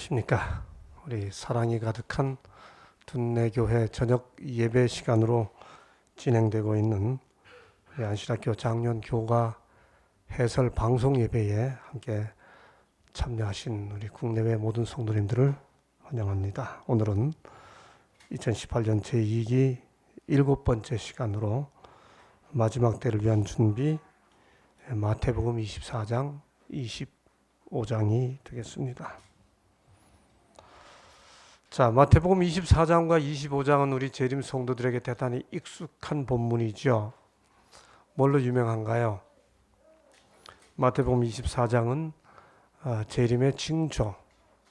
안녕하십니까. 우리 사랑이 가득한 둔내교회 저녁 예배 시간으로 진행되고 있는 우리 안신학교 작년 교가 해설 방송 예배에 함께 참여하신 우리 국내외 모든 성도님들을 환영합니다. 오늘은 2018년 제2기 7번째 시간으로 마지막 때를 위한 준비 마태복음 24장 25장이 되겠습니다. 자, 마태복음 24장과 25장은 우리 재림 성도들에게 대단히 익숙한 본문이죠. 뭘로 유명한가요? 마태복음 24장은 재림의 징조,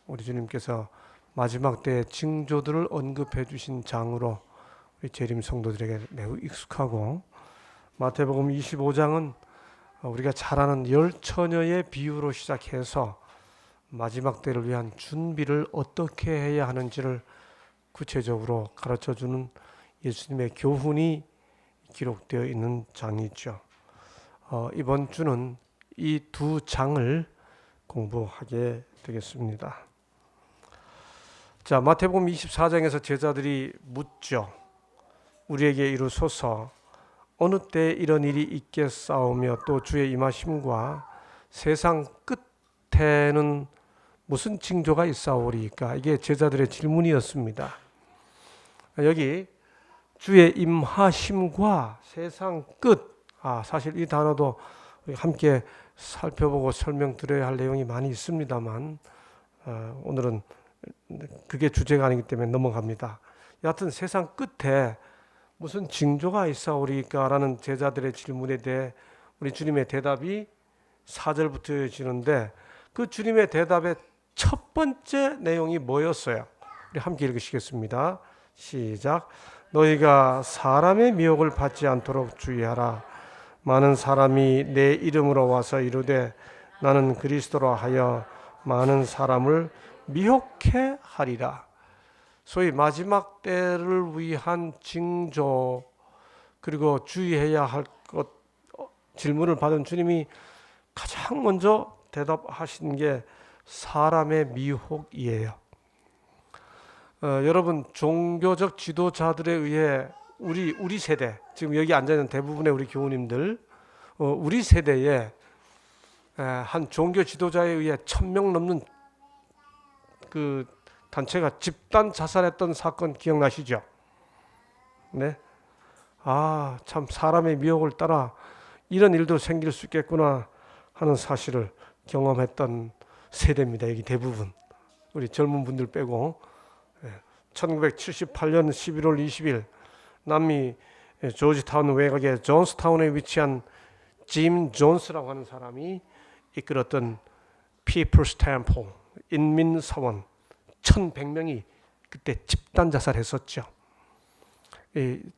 우리 주님께서 마지막 때의 징조들을 언급해 주신 장으로 우리 재림 성도들에게 매우 익숙하고, 마태복음 25장은 우리가 잘 아는 열 처녀의 비유로 시작해서 마지막 때를 위한 준비를 어떻게 해야 하는지를 구체적으로 가르쳐주는 예수님의 교훈이 기록되어 있는 장이죠. 이번 주는 이 두 장을 공부하게 되겠습니다. 자, 마태복음 24장에서 제자들이 묻죠. 우리에게 이루소서 어느 때 이런 일이 있겠사오며 또 주의 임하심과 세상 끝에는 무슨 징조가 있사오리까? 이게 제자들의 질문이었습니다. 여기 주의 임하심과 세상 끝, 사실 이 단어도 함께 살펴보고 설명드려야 할 내용이 많이 있습니다만 오늘은 그게 주제가 아니기 때문에 넘어갑니다. 여하튼 세상 끝에 무슨 징조가 있사오리까? 라는 제자들의 질문에 대해 우리 주님의 대답이 4절부터 이어지는데, 그 주님의 대답의 첫 번째 내용이 뭐였어요? 우리 함께 읽으시겠습니다. 시작. 너희가 사람의 미혹을 받지 않도록 주의하라. 많은 사람이 내 이름으로 와서 이르되 나는 그리스도라 하여 많은 사람을 미혹해 하리라. 소위 마지막 때를 위한 징조, 그리고 주의해야 할 것, 질문을 받은 주님이 가장 먼저 대답하신 게 사람의 미혹이에요. 여러분, 종교적 지도자들에 의해 우리 세대, 지금 여기 앉아있는 대부분의 우리 교우님들, 우리 세대에 한 종교 지도자에 의해 1000명 넘는 그 단체가 집단 자살했던 사건 기억나시죠? 네. 참 사람의 미혹을 따라 이런 일도 생길 수 있겠구나 하는 사실을 경험했던 세대입니다. 여기 대부분 우리 젊은 분들 빼고 1978년 11월 20일 남미 조지타운 외곽의 존스타운에 위치한 짐 존스라고 하는 사람이 이끌었던 People's Temple 인민사원 1100명이 그때 집단 자살했었죠.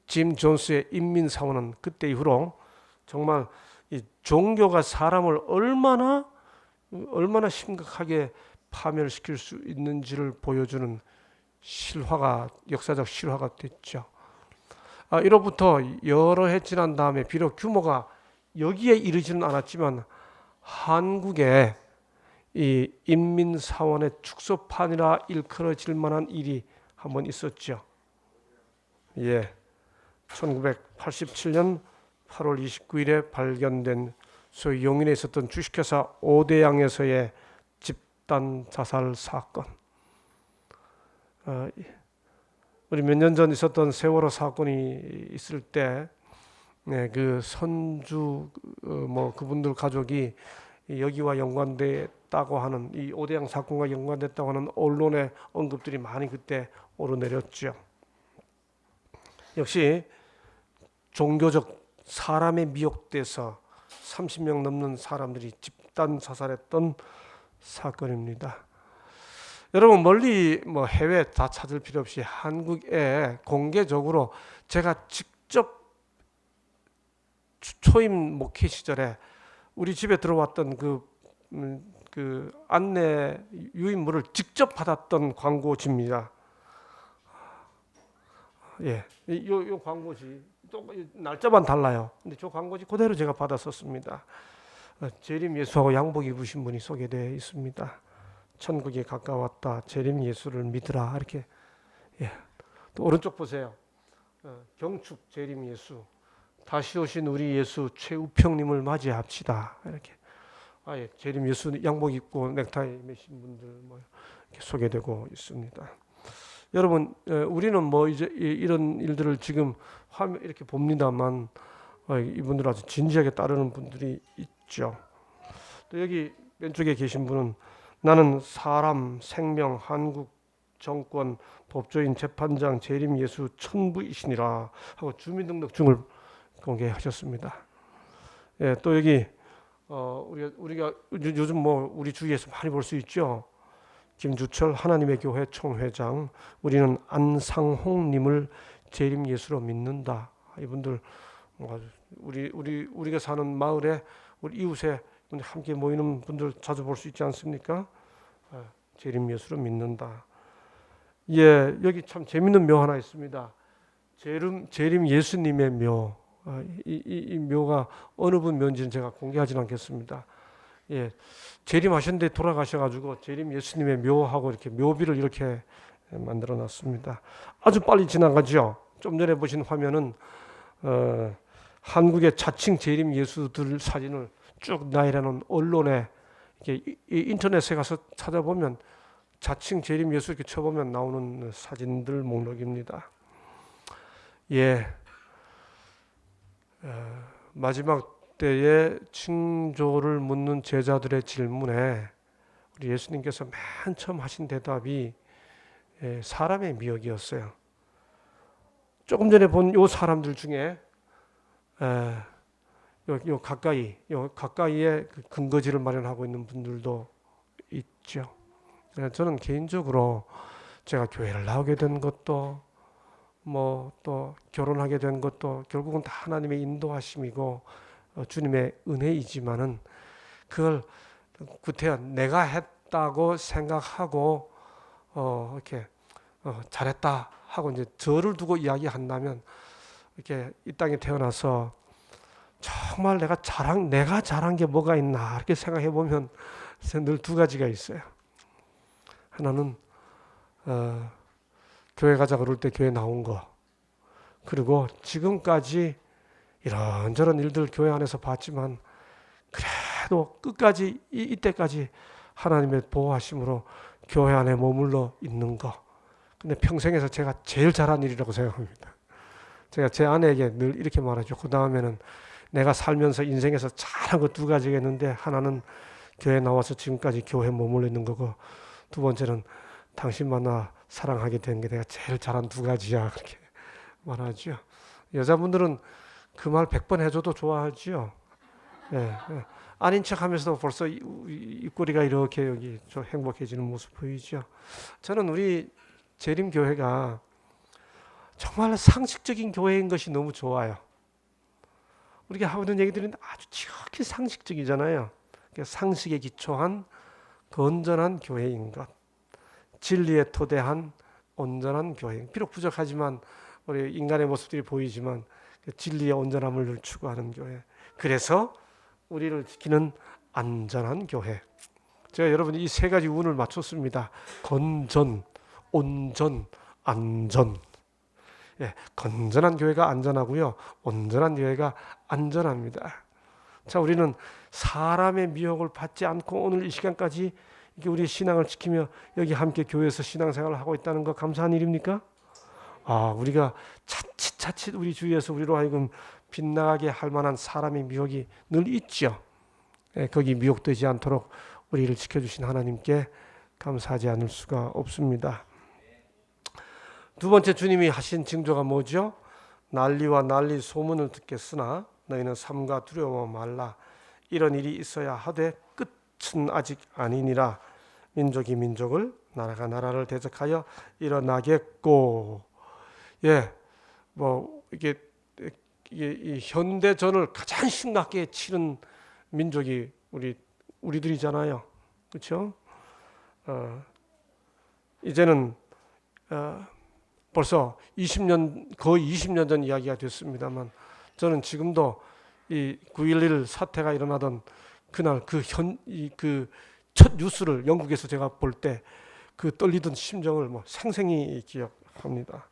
짐 존스의 인민사원은 그때 이후로 정말 이 종교가 사람을 얼마나 심각하게 파멸시킬 수 있는지를 보여주는 실화가, 역사적 실화가 됐죠. 이로부터 여러 해 지난 다음에 비록 규모가 여기에 이르지는 않았지만 한국에 이 인민사원의 축소판이라 일컬어질 만한 일이 한번 있었죠. 1987년 8월 29일에 발견된 소위 용인에 있었던 주식회사 오대양에서의 집단 자살 사건. 우리 몇 년 전 있었던 세월호 사건이 있을 때, 그 선주 그분들 가족이 여기와 연관됐다고 하는, 이 오대양 사건과 연관됐다고 하는 언론의 언급들이 많이 그때 오르내렸죠. 역시 종교적 사람의 미혹돼서 30명 넘는 사람들이 집단 자살했던 사건입니다. 여러분, 멀리 해외 다 찾을 필요 없이 한국에 공개적으로 제가 직접 초임 목회 시절에 우리 집에 들어왔던 그 안내 유인물을 직접 받았던 광고지입니다. 요 광고지 또 날짜만 달라요. 근데 저 광고지 그대로 제가 받았었습니다. 재림 예수하고 양복 입으신 분이 소개되어 있습니다. 천국이 가까웠다. 재림 예수를 믿으라. 이렇게. 예. 또 오른쪽 보세요. 경축 재림 예수. 다시 오신 우리 예수 최우평님을 맞이합시다. 이렇게. 아예 재림 예수 양복 입고 넥타이 매신 분들 뭐 이렇게 소개되고 있습니다. 여러분, 우리는 뭐 이제 이런 일들을 지금 화면 이렇게 봅니다만 이분들 아주 진지하게 따르는 분들이 있죠. 또 여기 왼쪽에 계신 분은 나는 사람, 생명, 한국 정권, 법조인, 재판장, 재림 예수 천부이시니라 하고 주민등록증을 공개하셨습니다. 예, 또 여기 우리가 요즘 뭐 우리 주위에서 많이 볼 수 있죠. 김주철 하나님의 교회 총회장, 우리는 안상홍님을 재림 예수로 믿는다. 이분들 우리가 사는 마을에 우리 이웃에 함께 모이는 분들 자주 볼 수 있지 않습니까? 재림 예수로 믿는다. 예, 여기 참 재밌는 묘 하나 있습니다. 재림 예수님의 묘. 이 묘가 어느 분 묘인지는 제가 공개하지는 않겠습니다. 예, 재림하셨는데 돌아가셔가지고 재림 예수님의 묘하고 이렇게 묘비를 이렇게 만들어놨습니다. 아주 빨리 지나가죠. 좀 전에 보신 화면은 한국의 자칭 재림 예수들 사진을 쭉 나열해놓은 언론에 이렇게 인터넷에 가서 찾아보면 자칭 재림 예수 이렇게 쳐보면 나오는 사진들 목록입니다. 예, 마지막 때에 징조를 묻는 제자들의 질문에 우리 예수님께서 맨 처음 하신 대답이 사람의 미혹이었어요. 조금 전에 본 요 사람들 중에 요 가까이에 그 근거지를 마련하고 있는 분들도 있죠. 저는 개인적으로 제가 교회를 나오게 된 것도 뭐 또 결혼하게 된 것도 결국은 다 하나님의 인도하심이고 주님의 은혜이지만은 그걸 구태여 내가 했다고 생각하고 이렇게 잘했다 하고 이제 저를 두고 이야기한다면 이렇게 이 땅에 태어나서 정말 내가 잘한 게 뭐가 있나 이렇게 생각해 보면 늘 두 가지가 있어요. 하나는 교회 가자 그럴 때 교회 나온 거, 그리고 지금까지 이런저런 일들 교회 안에서 봤지만 그래도 끝까지 이때까지 하나님의 보호하심으로 교회 안에 머물러 있는 거. 근데 평생에서 제가 제일 잘한 일이라고 생각합니다. 제가 제 아내에게 늘 이렇게 말하죠. 그 다음에는 내가 살면서 인생에서 잘한 거 두 가지가 있는데 하나는 교회 나와서 지금까지 교회에 머물러 있는 거고 두 번째는 당신 만나 사랑하게 된 게 내가 제일 잘한 두 가지야. 그렇게 말하죠. 여자분들은 그 말 100번 해줘도 좋아하죠. 예. 아닌 척 하면서도 벌써 입꼬리가 이렇게 여기 좀 행복해지는 모습 보이죠. 저는 우리 재림교회가 정말 상식적인 교회인 것이 너무 좋아요. 우리가 하고 있는 얘기들은 아주 지극히 상식적이잖아요. 그러니까 상식에 기초한 건전한 교회인 것, 진리에 토대한 온전한 교회. 비록 부족하지만 우리 인간의 모습들이 보이지만 진리의 온전함을 추구하는 교회. 그래서 우리를 지키는 안전한 교회. 제가 여러분이 이 세 가지 운을 맞췄습니다. 건전, 온전, 안전. 예, 건전한 교회가 안전하고요, 온전한 교회가 안전합니다. 자, 우리는 사람의 미혹을 받지 않고 오늘 이 시간까지 이게 우리의 신앙을 지키며 여기 함께 교회에서 신앙생활을 하고 있다는 거 감사한 일입니까? 우리가 차칫 우리 주위에서 우리로 하여금 빗나가게 할 만한 사람의 미혹이 늘 있죠. 예, 거기 미혹되지 않도록 우리를 지켜주신 하나님께 감사하지 않을 수가 없습니다. 두 번째 주님이 하신 징조가 뭐죠? 난리와 난리 소문을 듣겠으나 너희는 삼가 두려워 말라. 이런 일이 있어야 하되 끝은 아직 아니니라. 민족이 민족을, 나라가 나라를 대적하여 일어나겠고. 예, 뭐 이게 이 현대전을 가장 심각하게 치른 민족이 우리들이잖아요, 그렇죠? 이제는 벌써 거의 20년 전 이야기가 됐습니다만 저는 지금도 이 9.11 사태가 일어나던 그날 그 첫 뉴스를 영국에서 제가 볼 때 그 떨리던 심정을 뭐 생생히 기억합니다.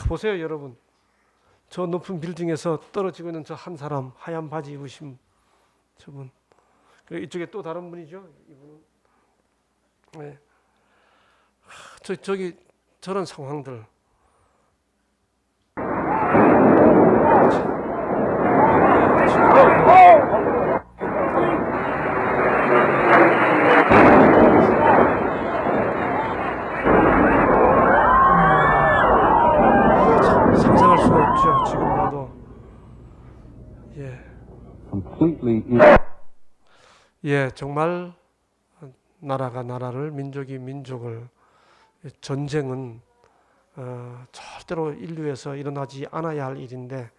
보세요, 여러분. 저 높은 빌딩에서 떨어지고 있는 저 한 사람, 하얀 바지 입으신 저분. 그리고 이쪽에 또 다른 분이죠. 이분은. 네. 저기 저런 상황들. 상상할 수가 없죠. 지금 봐도. 예, 정말 나라가 나라를, 민족이 민족을, 전쟁은 절대로 인류에서 일어나지 않아야 할 일인데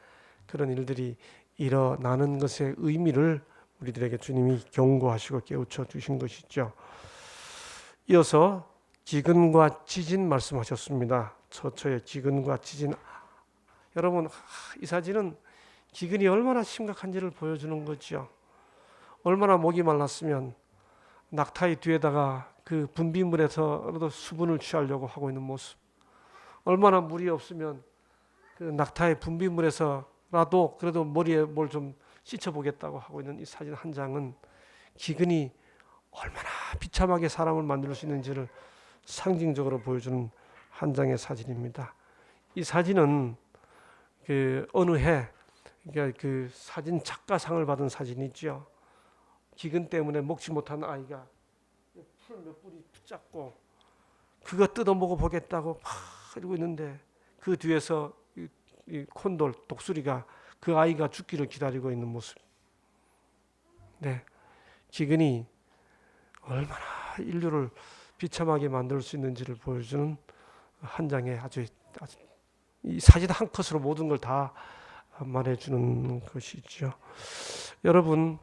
그런 일들이 일어나는 것의 의미를 우리들에게 주님이 경고하시고 깨우쳐 주신 것이죠. 이어서 기근과 지진 말씀하셨습니다. 처처의 기근과 지진. 여러분, 이 사진은 기근이 얼마나 심각한지를 보여주는 거죠. 얼마나 목이 말랐으면 낙타의 뒤에다가 그 분비물에서라도 수분을 취하려고 하고 있는 모습. 얼마나 물이 없으면 그 낙타의 분비물에서라도 그래도 머리에 뭘 좀 씻어보겠다고 하고 있는 이 사진 한 장은 기근이 얼마나 비참하게 사람을 만들 수 있는지를 상징적으로 보여주는 한 장의 사진입니다. 이 사진은 그 어느 해 그러니까 그 사진 작가상을 받은 사진이죠. 기근 때문에 먹지 못한 아이가 풀 몇 뿌리 붙잡고 그거 뜯어 먹어 보겠다고 막 이러고 있는데 그 뒤에서 이 콘돌 독수리가 그 아이가 죽기를 기다리고 있는 모습. 네, 기근이 얼마나 인류를 비참하게 만들 수 있는지를 보여주는 한 장의 아주 이 사진 한 컷으로 모든 걸 다 말해주는 것이죠. 여러분,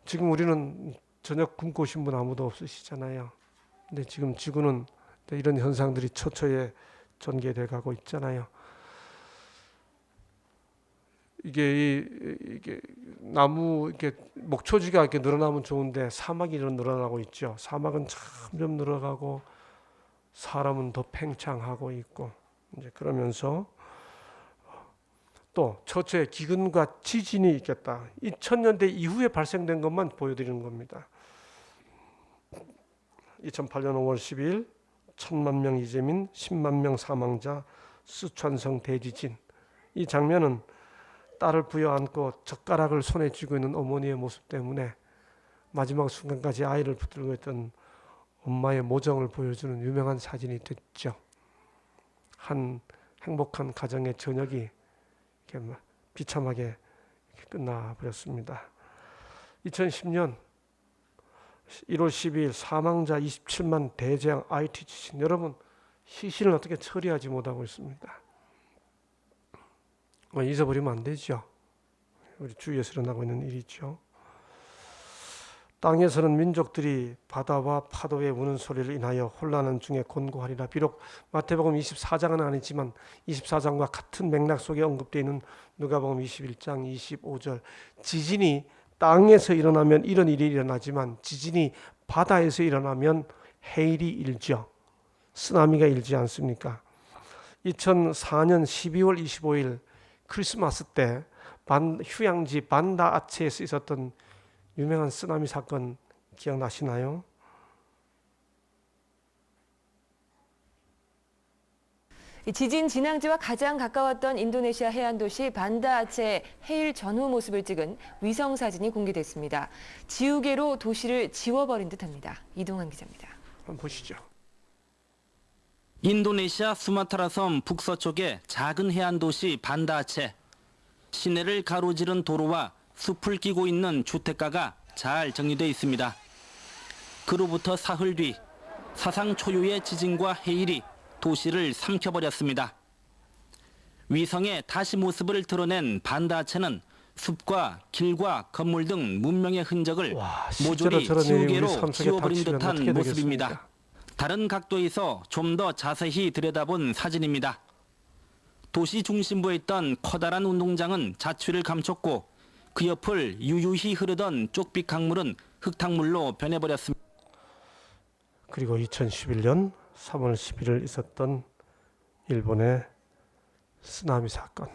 지금 우리는 저녁 굶고 오신 분 아무도 없으시잖아요. 근데 지금 지구는 이런 현상들이 처처에 전개돼 가고 있잖아요. 이게 나무 이렇게 목초지가 이렇게 늘어나면 좋은데 사막이 늘어나고 있죠. 사막은 점점 늘어가고 사람은 더 팽창하고 있고 이제 그러면서 또 처처에 기근과 지진이 있겠다. 2000년대 이후에 발생된 것만 보여드리는 겁니다. 2008년 5월 10일 1000만 명 이재민, 10만 명 사망자, 쓰촨성 대지진. 이 장면은 딸을 부여안고 젓가락을 손에 쥐고 있는 어머니의 모습 때문에 마지막 순간까지 아이를 붙들고 있던 엄마의 모정을 보여주는 유명한 사진이 됐죠. 한 행복한 가정의 저녁이 이렇게 비참하게 끝나버렸습니다. 2010년 1월 12일 사망자 27만 대재앙 IT 지진. 여러분, 시신을 어떻게 처리하지 못하고 있습니다. 잊어버리면 안 되죠. 우리 주위에서 일어나고 있는 일이죠. 땅에서는 민족들이 바다와 파도의 우는 소리를 인하여 혼란한 중에 곤고하리라. 비록 마태복음 24장은 아니지만 24장과 같은 맥락 속에 언급되어 있는 누가복음 21장 25절. 지진이 땅에서 일어나면 이런 일이 일어나지만 지진이 바다에서 일어나면 해일이 일죠. 쓰나미가 일지 않습니까? 2004년 12월 25일 크리스마스 때 휴양지 반다 아체에서 있었던 유명한 쓰나미 사건 기억나시나요? 지진 진앙지와 가장 가까웠던 인도네시아 해안 도시 반다 아체의 해일 전후 모습을 찍은 위성 사진이 공개됐습니다. 지우개로 도시를 지워버린 듯합니다. 이동환 기자입니다. 한번 보시죠. 인도네시아 수마트라 섬 북서쪽의 작은 해안 도시 반다 아체. 시내를 가로지른 도로와 숲을 끼고 있는 주택가가 잘 정리되어 있습니다. 그로부터 사흘 뒤 사상 초유의 지진과 해일이 도시를 삼켜버렸습니다. 위성에 다시 모습을 드러낸 반다 아체는 숲과 길과 건물 등 문명의 흔적을 모조리 지우개로 지워버린 듯한 모습입니다. 다른 각도에서 좀 더 자세히 들여다본 사진입니다. 도시 중심부에 있던 커다란 운동장은 자취를 감췄고 그 옆을 유유히 흐르던 쪽빛 강물은 흙탕물로 변해버렸습니다. 그리고 2011년 3월 11일 있었던 일본의 쓰나미 사건.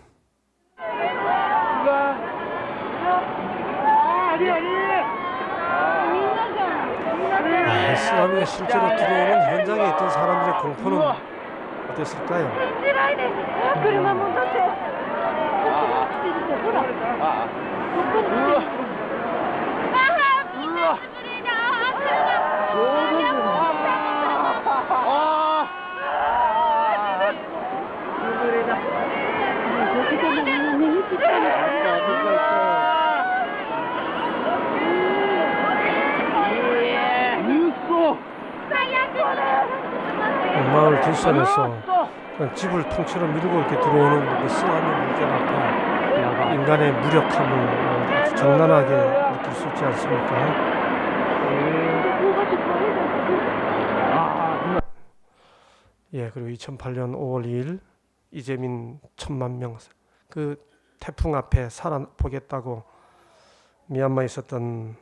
쓰나미가 실제로 들어오는 현장에 있던 사람들의 공포는 어땠을까요? 車もだってほら마을 뒷산에서 그냥 집을 통째로 밀고 이렇게 들어오는 그 쓰나미 물결 앞에 인간의 무력함을 아주 적나라하게 느낄 수 있지 않습니까? 예, 그리고 2008년 5월 2일 이재민 1,000만 명 그 태풍 앞에 살아보겠다고 미얀마에 있었던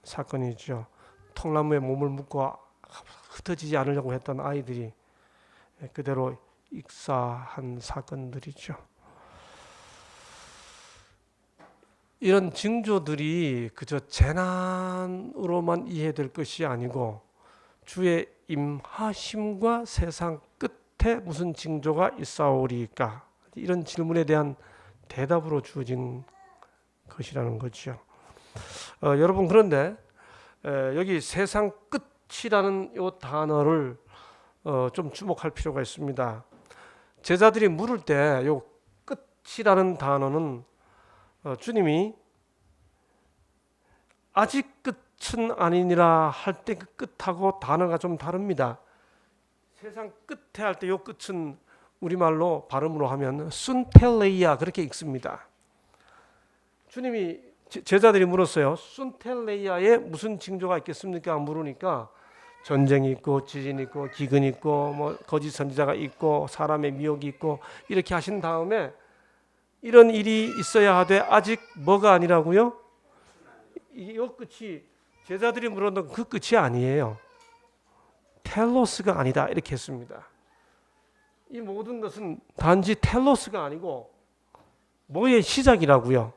사건이죠. 통나무에 몸을 묶고 흩어지지 않으려고 했던 아이들이 그대로 익사한 사건들이죠. 이런 징조들이 그저 재난으로만 이해될 것이 아니고 주의 임하심과 세상 끝에 무슨 징조가 있사오리까? 이런 질문에 대한 대답으로 주어진 것이라는 거죠. 여러분 그런데 여기 세상 끝이라는 이 단어를 좀 주목할 필요가 있습니다. 제자들이 물을 때 이 끝이라는 단어는 주님이 아직 끝은 아니니라 할 때 그 끝하고 단어가 좀 다릅니다. 세상 끝에 할 때 이 끝은 우리말로 발음으로 하면 순텔레이아 그렇게 읽습니다. 주님이 제자들이 물었어요. 순텔레이아에 무슨 징조가 있겠습니까? 물으니까 전쟁이 있고 지진이 있고 기근이 있고 뭐 거짓 선지자가 있고 사람의 미혹이 있고 이렇게 하신 다음에 이런 일이 있어야 하되 아직 뭐가 아니라고요? 이 끝이 제자들이 물었던 그 끝이 아니에요. 텔로스가 아니다 이렇게 했습니다. 이 모든 것은 단지 텔로스가 아니고 뭐의 시작이라고요?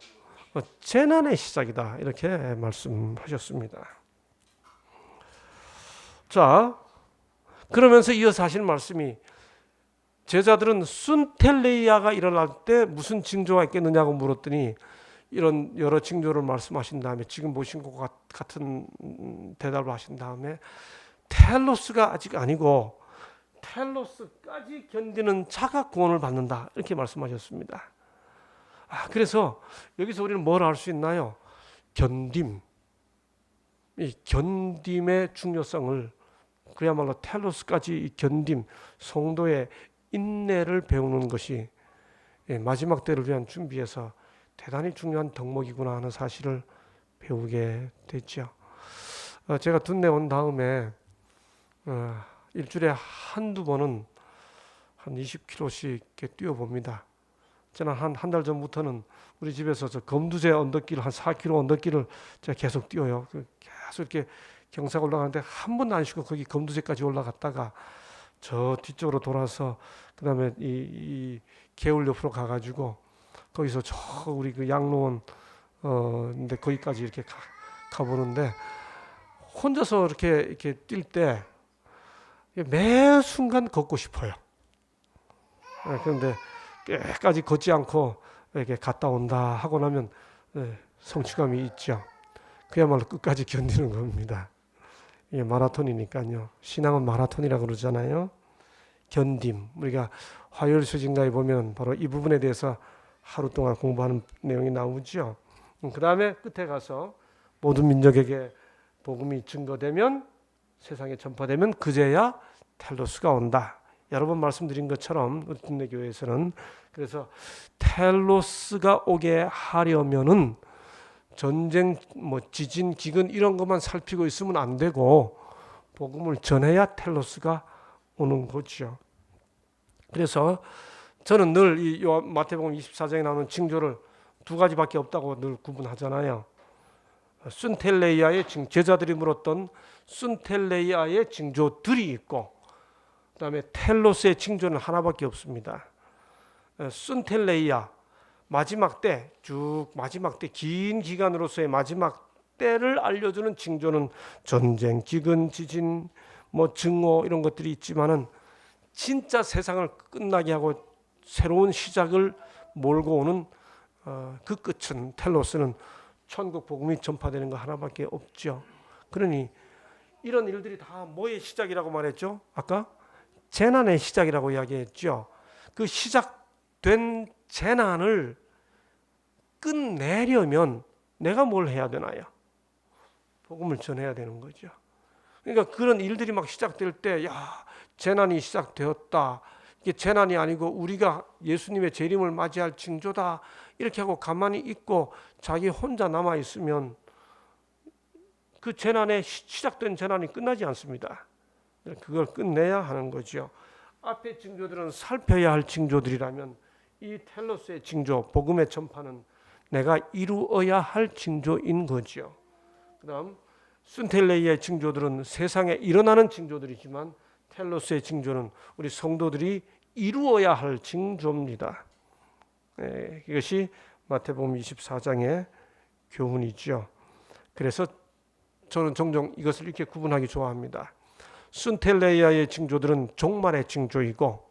재난의 시작이다 이렇게 말씀하셨습니다. 자, 그러면서 이어서 하신 말씀이 제자들은 순텔레이아가 일어날 때 무슨 징조가 있겠느냐고 물었더니 이런 여러 징조를 말씀하신 다음에 지금 보신 것 같은 대답을 하신 다음에 텔로스가 아직 아니고 텔로스까지 견디는 자가 구원을 받는다 이렇게 말씀하셨습니다. 그래서 여기서 우리는 뭘 알 수 있나요? 견딤, 이 견딤의 중요성을 그야말로 텔로스까지 이 견딤, 성도의 인내를 배우는 것이 마지막 때를 위한 준비에서 대단히 중요한 덕목이구나 하는 사실을 배우게 됐죠. 제가 둔내 온 다음에 일주일에 한두 번은 한 20km씩 이렇게 뛰어봅니다. 저는 한 달 전부터는 우리 집에서 저 검두제 언덕길 한 4km 언덕길을 제가 계속 뛰어요. 계속 이렇게 경사가 올라가는데 한 번도 안 쉬고 거기 검두제까지 올라갔다가 저 뒤쪽으로 돌아서 그다음에 이 개울 옆으로 가가지고 거기서 저 우리 그 양로원 근데 거기까지 이렇게 가보는데 혼자서 이렇게 뛸 때 매 순간 걷고 싶어요. 그런데 끝까지 걷지 않고 이렇게 갔다 온다 하고 나면 성취감이 있죠. 그야말로 끝까지 견디는 겁니다. 이게 마라톤이니까요. 신앙은 마라톤이라고 그러잖아요. 견딤. 우리가 화요일수진가에 보면 바로 이 부분에 대해서 하루 동안 공부하는 내용이 나오죠. 그 다음에 끝에 가서 모든 민족에게 복음이 증거되면 세상에 전파되면 그제야 텔로스가 온다. 여러 번 말씀드린 것처럼 우리 국내 교회에서는 그래서 텔로스가 오게 하려면은 전쟁, 뭐 지진, 기근 이런 것만 살피고 있으면 안 되고 복음을 전해야 텔로스가 오는 거죠. 그래서 저는 늘 이 마태복음 24장에 나오는 징조를 두 가지밖에 없다고 늘 구분하잖아요. 순텔레이아의 제자들이 물었던 순텔레이아의 징조들이 있고, 그다음에 텔로스의 징조는 하나밖에 없습니다. 순텔레이아 마지막 때, 쭉 마지막 때, 긴 기간으로서의 마지막 때를 알려주는 징조는 전쟁, 기근, 지진, 뭐 증오 이런 것들이 있지만은 진짜 세상을 끝나게 하고 새로운 시작을 몰고 오는 그 끝은, 텔로스는 천국 복음이 전파되는 거 하나밖에 없죠. 그러니 이런 일들이 다 뭐의 시작이라고 말했죠? 아까 재난의 시작이라고 이야기했죠. 그 시작된 재난을 끝내려면 내가 뭘 해야 되나요? 복음을 전해야 되는 거죠. 그러니까 그런 일들이 막 시작될 때, 야, 재난이 시작되었다. 이게 재난이 아니고 우리가 예수님의 재림을 맞이할 징조다. 이렇게 하고 가만히 있고 자기 혼자 남아 있으면 그 재난에 시작된 재난이 끝나지 않습니다. 그걸 끝내야 하는 거죠. 앞의 징조들은 살펴야 할 징조들이라면 이 텔로스의 징조, 복음의 전파는 내가 이루어야 할 징조인 거죠. 그다음 순텔레이의 징조들은 세상에 일어나는 징조들이지만 텔로스의 징조는 우리 성도들이 이루어야 할 징조입니다. 이것이 마태복음 24장의 교훈이죠. 그래서 저는 종종 이것을 이렇게 구분하기 좋아합니다. 순텔레이아의 징조들은 종말의 징조이고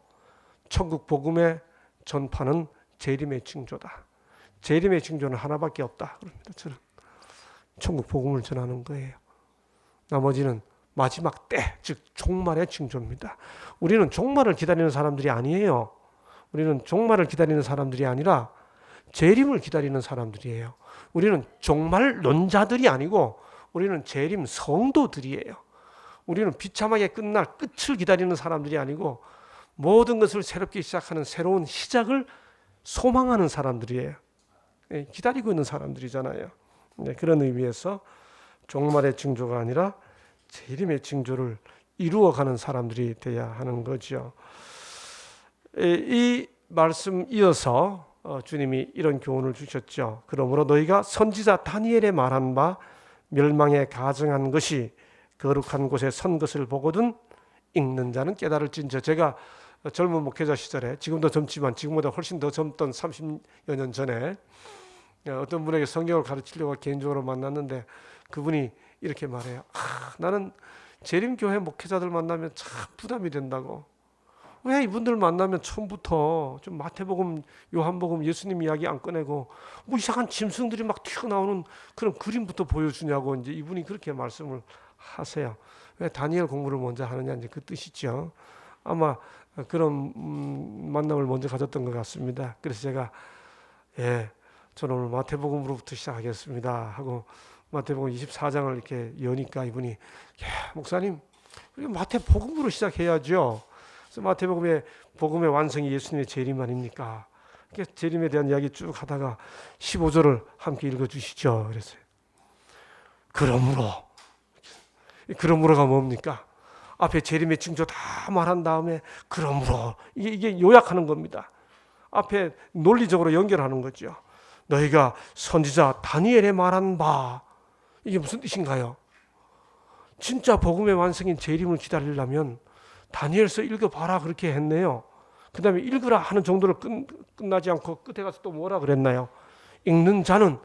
천국 복음의 전파는 재림의 징조다. 재림의 징조는 하나밖에 없다. 그럽니다. 저는 천국 복음을 전하는 거예요. 나머지는 마지막 때, 즉 종말의 징조입니다. 우리는 종말을 기다리는 사람들이 아니에요. 우리는 종말을 기다리는 사람들이 아니라 재림을 기다리는 사람들이에요. 우리는 종말론자들이 아니고 우리는 재림 성도들이에요. 우리는 비참하게 끝날 끝을 기다리는 사람들이 아니고 모든 것을 새롭게 시작하는 새로운 시작을 소망하는 사람들이에요. 기다리고 있는 사람들이잖아요. 그런 의미에서 종말의 징조가 아니라 재림의 징조를 이루어가는 사람들이 되어야 하는 거죠. 이 말씀 이어서 주님이 이런 교훈을 주셨죠. 그러므로 너희가 선지자 다니엘의 말한 바 멸망에 가증한 것이 거룩한 곳에 선 것을 보거든 읽는 자는 깨달을진저. 제가 젊은 목회자 시절에, 지금도 젊지만 지금보다 훨씬 더 젊던 30여 년 전에 어떤 분에게 성경을 가르치려고 개인적으로 만났는데 그분이 이렇게 말해요. 나는 재림교회 목회자들 만나면 참 부담이 된다고. 왜 이분들 만나면 처음부터 좀 마태복음, 요한복음, 예수님 이야기 안 꺼내고 뭐 이상한 짐승들이 막 튀어나오는 그런 그림부터 보여주냐고 이제 이분이 그렇게 말씀을 하세요. 왜 다니엘 공부를 먼저 하느냐 이제 그 뜻이죠. 아마 그런 만남을 먼저 가졌던 것 같습니다. 그래서 제가 저는 오늘 마태복음으로부터 시작하겠습니다 하고 마태복음 24장을 이렇게 여니까 이분이 목사님 우리 마태복음으로 시작해야죠. 그래서 마태복음의 복음의 완성이 예수님의 재림 아닙니까? 이렇게 재림에 대한 이야기 쭉 하다가 15절을 함께 읽어주시죠. 그랬어요. 그러므로가 뭡니까? 앞에 재림의 징조 다 말한 다음에 그러므로 이게 요약하는 겁니다. 앞에 논리적으로 연결하는 거죠. 너희가 선지자 다니엘의 말한 바, 이게 무슨 뜻인가요? 진짜 복음의 완성인 재림을 기다리려면 다니엘서 읽어봐라 그렇게 했네요. 그 다음에 읽으라 하는 정도로 끝나지 않고 끝에 가서 또 뭐라 그랬나요? 읽는 자는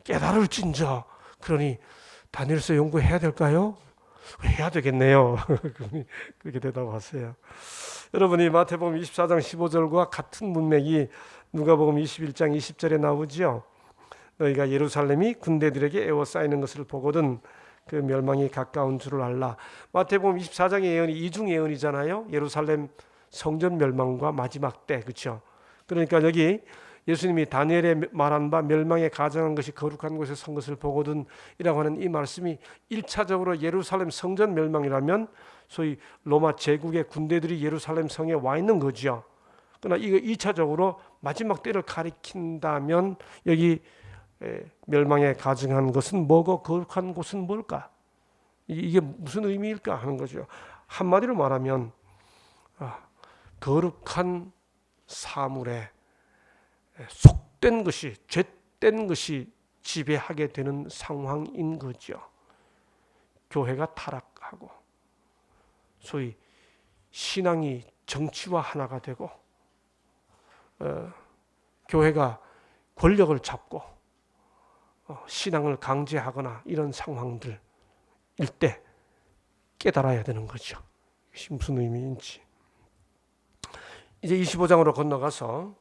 깨달을진저. 그러니 다니엘서 연구해야 될까요? 해야 되겠네요. 그렇게 대답하세요. 여러분이 마태복음 24장 15절과 같은 문맥이 누가복음 21장 20절에 나오죠. 너희가 예루살렘이 군대들에게 에워싸이는 것을 보거든 그 멸망이 가까운 줄을 알라. 마태복음 24장의 예언이 이중 예언이잖아요. 예루살렘 성전 멸망과 마지막 때, 그렇죠? 그러니까 여기 예수님이 다니엘의 말한 바 멸망에 가증한 것이 거룩한 곳에 선 것을 보거든 이라고 하는 이 말씀이 1차적으로 예루살렘 성전 멸망이라면 소위 로마 제국의 군대들이 예루살렘 성에 와 있는 거죠. 그러나 이거 2차적으로 마지막 때를 가리킨다면 여기 멸망에 가증한 것은 뭐고 거룩한 곳은 뭘까? 이게 무슨 의미일까 하는 거죠. 한마디로 말하면 거룩한 사물에 속된 것이, 죄된 것이 지배하게 되는 상황인 거죠. 교회가 타락하고 소위 신앙이 정치와 하나가 되고 교회가 권력을 잡고 신앙을 강제하거나 이런 상황들일 때 깨달아야 되는 거죠. 이것이 무슨 의미인지. 이제 25장으로 건너가서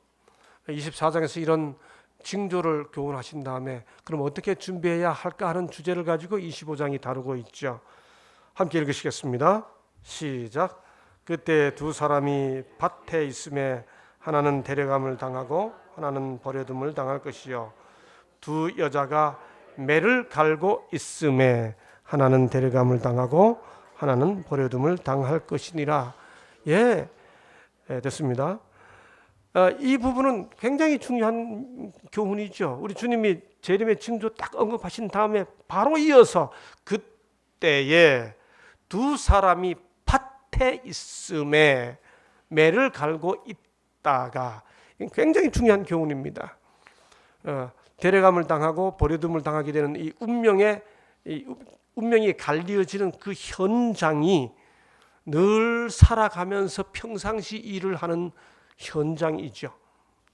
24장에서 이런 징조를 교훈하신 다음에 그럼 어떻게 준비해야 할까 하는 주제를 가지고 25장이 다루고 있죠. 함께 읽으시겠습니다. 시작. 그때 두 사람이 밭에 있음에 하나는 데려감을 당하고 하나는 버려둠을 당할 것이요 두 여자가 매를 갈고 있음에 하나는 데려감을 당하고 하나는 버려둠을 당할 것이니라. 예, 됐습니다. 이 부분은 굉장히 중요한 교훈이죠. 우리 주님이 재림의 징조 딱 언급하신 다음에 바로 이어서 그때에 두 사람이 밭에 있음에 매를 갈고 있다가 굉장히 중요한 교훈입니다. 데려감을 당하고 버려둠을 당하게 되는 이 운명이 갈리어지는 그 현장이 늘 살아가면서 평상시 일을 하는 현장이죠.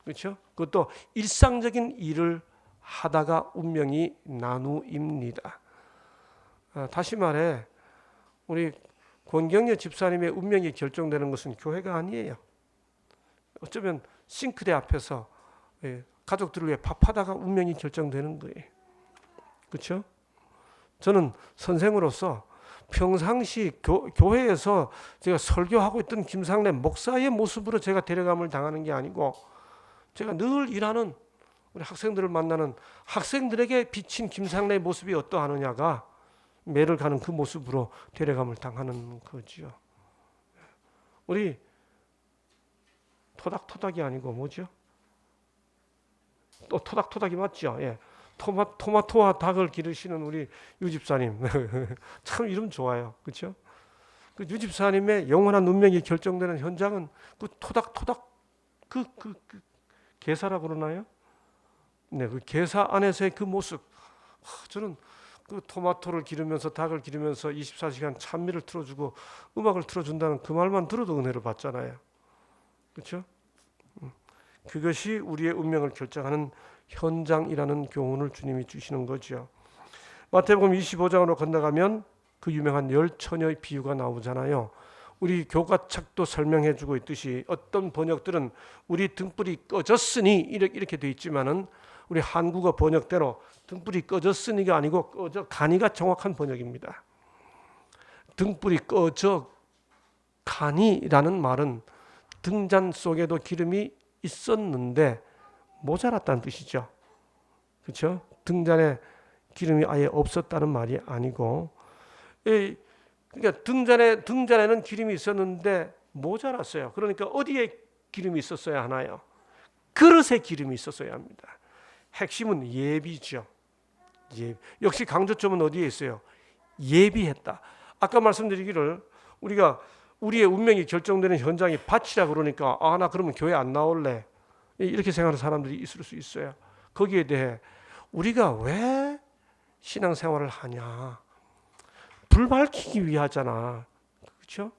그렇죠? 그것도 일상적인 일을 하다가 운명이 나누입니다. 다시 말해 우리 권경여 집사님의 운명이 결정되는 것은 교회가 아니에요. 어쩌면 싱크대 앞에서 가족들을 위해 밥하다가 운명이 결정되는 거예요. 그렇죠? 저는 선생으로서 평상시 교회에서 제가 설교하고 있던 김상래 목사의 모습으로 제가 데려감을 당하는 게 아니고 제가 늘 일하는 우리 학생들을 만나는 학생들에게 비친 김상래의 모습이 어떠하느냐가 매를 가는 그 모습으로 데려감을 당하는 거죠. 우리 토닥토닥이 아니고 뭐죠? 또 토닥토닥이 맞죠? 예. 토마토와 닭을 기르시는 우리 유 집사님 참 이름 좋아요, 그렇죠? 그 유 집사님의 영원한 운명이 결정되는 현장은 그 토닥토닥 그 게사라고 그러나요? 네, 그 게사 안에서의 그 모습. 저는 그 토마토를 기르면서 닭을 기르면서 24시간 찬미를 틀어주고 음악을 틀어준다는 그 말만 들어도 은혜를 받잖아요, 그렇죠? 그것이 우리의 운명을 결정하는 현장이라는 교훈을 주님이 주시는 거죠. 마태복음 25장으로 건너가면 그 유명한 열 처녀의 비유가 나오잖아요. 우리 교과책도 설명해 주고 있듯이 어떤 번역들은 우리 등불이 꺼졌으니 이렇게 돼 있지만은 우리 한국어 번역대로 등불이 꺼졌으니가 아니고 꺼져가니가 정확한 번역입니다. 등불이 꺼져가니라는 말은 등잔 속에도 기름이 있었는데 모자랐다는 뜻이죠. 그렇죠? 등잔에 기름이 아예 없었다는 말이 아니고, 그러니까 등잔에는 기름이 있었는데 모자랐어요. 그러니까 어디에 기름이 있었어야 하나요? 그릇에 기름이 있었어야 합니다. 핵심은 예비죠. 역시 강조점은 어디에 있어요? 예비했다. 아까 말씀드리기를 우리가 우리의 운명이 결정되는 현장이 밭이라 그러니까 나 그러면 교회 안 나올래 이렇게 생각하는 사람들이 있을 수 있어요. 거기에 대해 우리가 왜 신앙생활을 하냐? 불 밝히기 위하잖아. 그렇죠?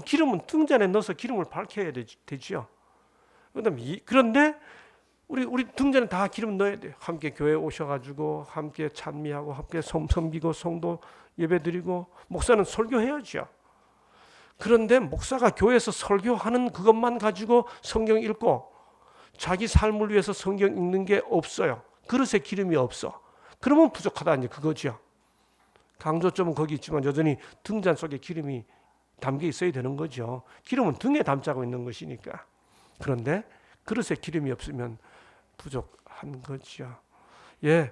기름은 등잔에 넣어서 기름을 밝혀야 되죠. 그런데 우리 등잔에 다 기름 넣어야 돼. 함께 교회 오셔가지고 함께 찬미하고 함께 섬기고 성도 예배드리고 목사는 설교해야죠. 그런데 목사가 교회에서 설교하는 그것만 가지고 성경 읽고 자기 삶을 위해서 성경 읽는 게 없어요. 그릇에 기름이 없어. 그러면 부족하다 이제 그거죠. 강조점은 거기 있지만 여전히 등잔 속에 기름이 담겨 있어야 되는 거죠. 기름은 등에 담자고 있는 것이니까. 그런데 그릇에 기름이 없으면 부족한 거죠. 예,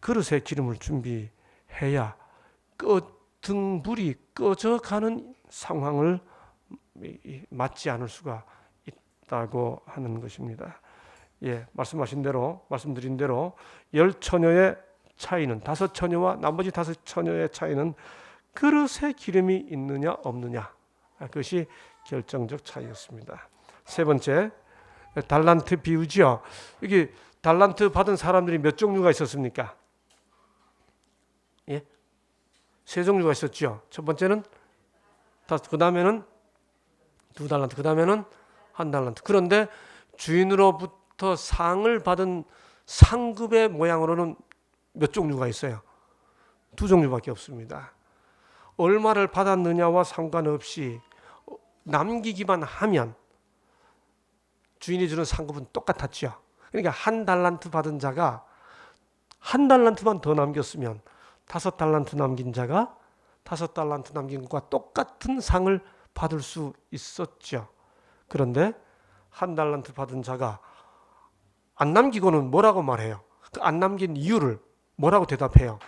그릇에 기름을 준비해야 등불이 꺼져가는 상황을 맞지 않을 수가 있다고 하는 것입니다. 예, 말씀드린 대로 열 처녀의 차이는 5 처녀와 나머지 5 처녀의 차이는 그릇에 기름이 있느냐 없느냐, 그것이 결정적 차이였습니다. 세 번째, 달란트 비유죠. 이게 달란트 받은 사람들이 몇 종류가 있었습니까? 예? 세 종류가 있었죠. 첫 번째는 그 다음에는 2달란트, 그 다음에는 1달란트. 그런데 주인으로부터 상을 받은 상급의 모양으로는 몇 종류가 있어요? 2종류밖에 없습니다. 얼마를 받았느냐와 상관없이 남기기만 하면 주인이 주는 상급은 똑같았죠. 그러니까 1달란트 받은 자가 1달란트만 더 남겼으면 5달란트 남긴 자가 5달란트 남긴 것과 똑같은 상을 받을 수 있었죠. 그런데 1달란트 받은 자가 안 남기고는 뭐라고 말해요? 그 안 남긴 이유를 뭐라고 대답해요?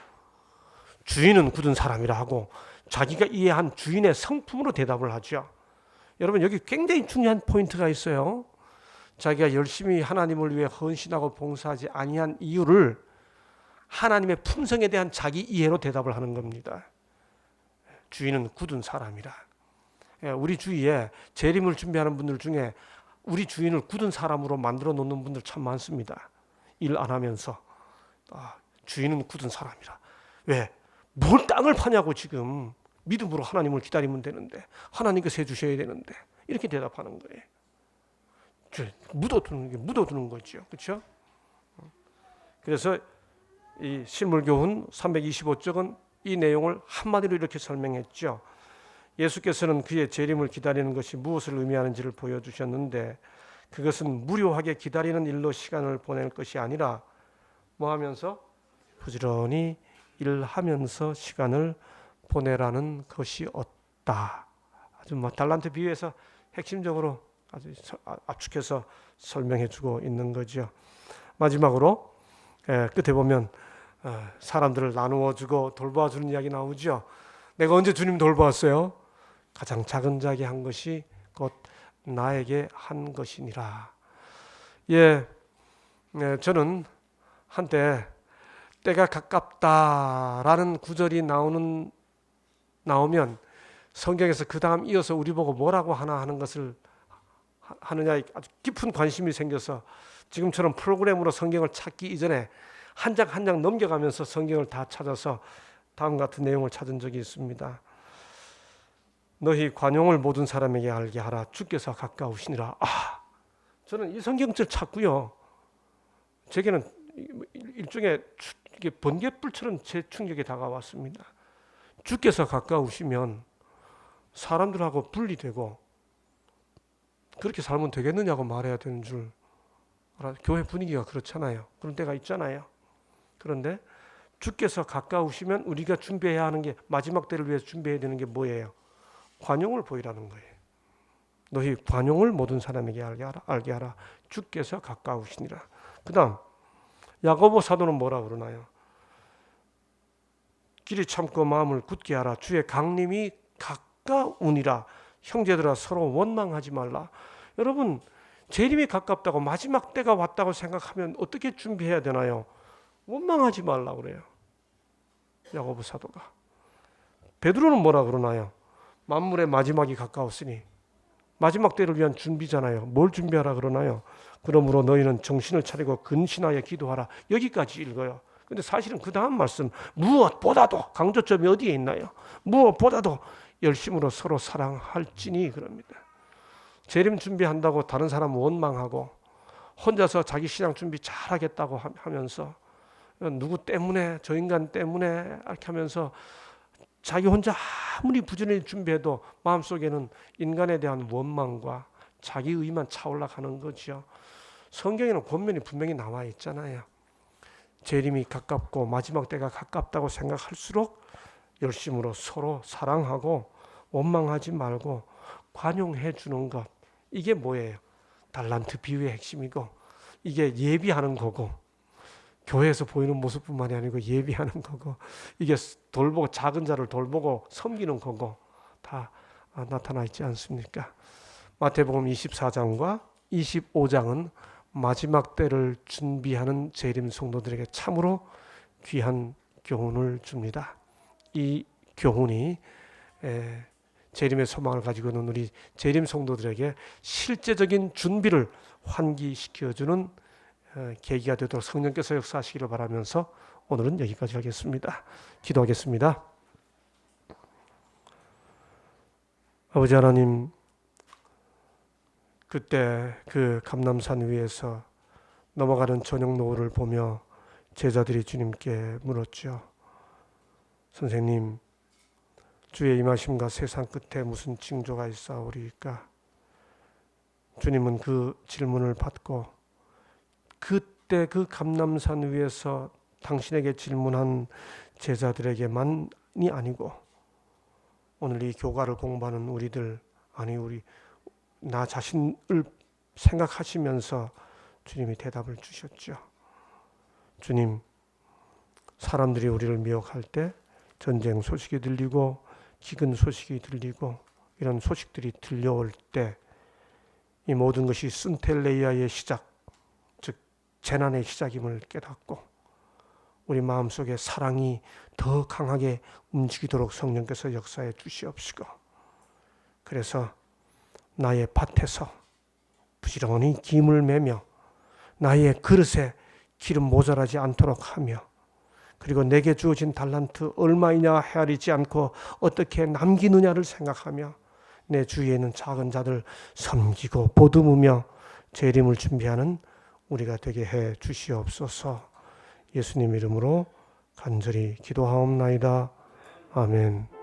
주인은 굳은 사람이라 하고 자기가 이해한 주인의 성품으로 대답을 하죠. 여러분 여기 굉장히 중요한 포인트가 있어요. 자기가 열심히 하나님을 위해 헌신하고 봉사하지 아니한 이유를 하나님의 품성에 대한 자기 이해로 대답을 하는 겁니다. 주인은 굳은 사람이라. 우리 주위에 재림을 준비하는 분들 중에 우리 주인을 굳은 사람으로 만들어 놓는 분들 참 많습니다. 일 안 하면서 주인은 굳은 사람이라. 왜? 뭘 땅을 파냐고 지금. 믿음으로 하나님을 기다리면 되는데 하나님께서 해주셔야 되는데 이렇게 대답하는 거예요. 묻어두는 거죠. 그렇죠? 그래서 이 실물교훈 325쪽은 이 내용을 한마디로 이렇게 설명했죠. 예수께서는 그의 재림을 기다리는 것이 무엇을 의미하는지를 보여주셨는데 그것은 무료하게 기다리는 일로 시간을 보낼 것이 아니라 뭐 하면서 부지런히 일하면서 시간을 보내라는 것이었다. 아주 달란트 비유에서 핵심적으로 아주 압축해서 설명해주고 있는 거죠. 마지막으로 끝에 보면 사람들을 나누어주고 돌봐주는 이야기 나오죠. 내가 언제 주님 돌보았어요? 가장 작은 자에게 한 것이 곧 나에게 한 것이니라. 저는 한때 때가 가깝다라는 구절이 나오면 성경에서 그 다음 이어서 우리 보고 뭐라고 하나 하는 것을 하느냐에 아주 깊은 관심이 생겨서 지금처럼 프로그램으로 성경을 찾기 이전에 한 장 한 장 넘겨가면서 성경을 다 찾아서 다음 같은 내용을 찾은 적이 있습니다. 너희 관용을 모든 사람에게 알게 하라. 주께서 가까우시니라. 저는 이 성경절 찾고요. 제게는 일종의 번개불처럼 제 충격에 다가왔습니다. 주께서 가까우시면 사람들하고 분리되고 그렇게 살면 되겠느냐고 말해야 되는 줄 알아. 교회 분위기가 그렇잖아요. 그런 때가 있잖아요. 그런데 주께서 가까우시면 우리가 준비해야 하는 게 마지막 때를 위해서 준비해야 되는 게 뭐예요? 관용을 보이라는 거예요. 너희 관용을 모든 사람에게 알게 하라. 주께서 가까우시니라. 그 다음 야고보 사도는 뭐라 그러나요? 길이 참고 마음을 굳게 하라. 주의 강림이 가까우니라. 형제들아 서로 원망하지 말라. 여러분 재림이 가깝다고 마지막 때가 왔다고 생각하면 어떻게 준비해야 되나요? 원망하지 말라 그래요. 야고보 사도가. 베드로는 뭐라 그러나요? 만물의 마지막이 가까웠으니 마지막 때를 위한 준비잖아요. 뭘 준비하라 그러나요? 그러므로 너희는 정신을 차리고 근신하여 기도하라. 여기까지 읽어요. 근데 사실은 그 다음 말씀 무엇보다도 강조점이 어디에 있나요? 무엇보다도 열심으로 서로 사랑할지니 그럽니다. 재림 준비한다고 다른 사람 원망하고 혼자서 자기 신앙 준비 잘하겠다고 하면서 누구 때문에 저 인간 때문에 이렇게 하면서 자기 혼자 아무리 부지런히 준비해도 마음속에는 인간에 대한 원망과 자기 의만 차올라가는 거죠. 성경에는 권면이 분명히 나와 있잖아요. 재림이 가깝고 마지막 때가 가깝다고 생각할수록 열심으로 서로 사랑하고 원망하지 말고 관용해 주는 것. 이게 뭐예요? 달란트 비유의 핵심이고 이게 예비하는 거고 교회에서 보이는 모습뿐만이 아니고 예비하는 거고 이게 돌보고 작은 자를 돌보고 섬기는 거고 다 나타나 있지 않습니까? 마태복음 24장과 25장은 마지막 때를 준비하는 재림 성도들에게 참으로 귀한 교훈을 줍니다. 이 교훈이 재림의 소망을 가지고 있는 우리 재림 성도들에게 실제적인 준비를 환기시켜주는 계기가 되도록 성령께서 역사하시기를 바라면서 오늘은 여기까지 하겠습니다. 기도하겠습니다. 아버지 하나님, 그때 그 감람산 위에서 넘어가는 저녁 노을을 보며 제자들이 주님께 물었죠. 선생님, 주의 임하심과 세상 끝에 무슨 징조가 있사오리까? 주님은 그 질문을 받고 그때 그 감람산 위에서 당신에게 질문한 제자들에게만이 아니고 오늘 이 교과를 공부하는 우리들, 우리 나 자신을 생각하시면서 주님이 대답을 주셨죠. 주님, 사람들이 우리를 미혹할 때 전쟁 소식이 들리고 기근 소식이 들리고 이런 소식들이 들려올 때 이 모든 것이 순텔레이아의 시작, 즉 재난의 시작임을 깨닫고 우리 마음속에 사랑이 더 강하게 움직이도록 성령께서 역사해 주시옵시고, 그래서 나의 밭에서 부지런히 김을 매며 나의 그릇에 기름 모자라지 않도록 하며, 그리고 내게 주어진 달란트 얼마이냐 헤아리지 않고 어떻게 남기느냐를 생각하며 내 주위에 있는 작은 자들 섬기고 보듬으며 재림을 준비하는 우리가 되게 해 주시옵소서. 예수님 이름으로 간절히 기도하옵나이다. 아멘.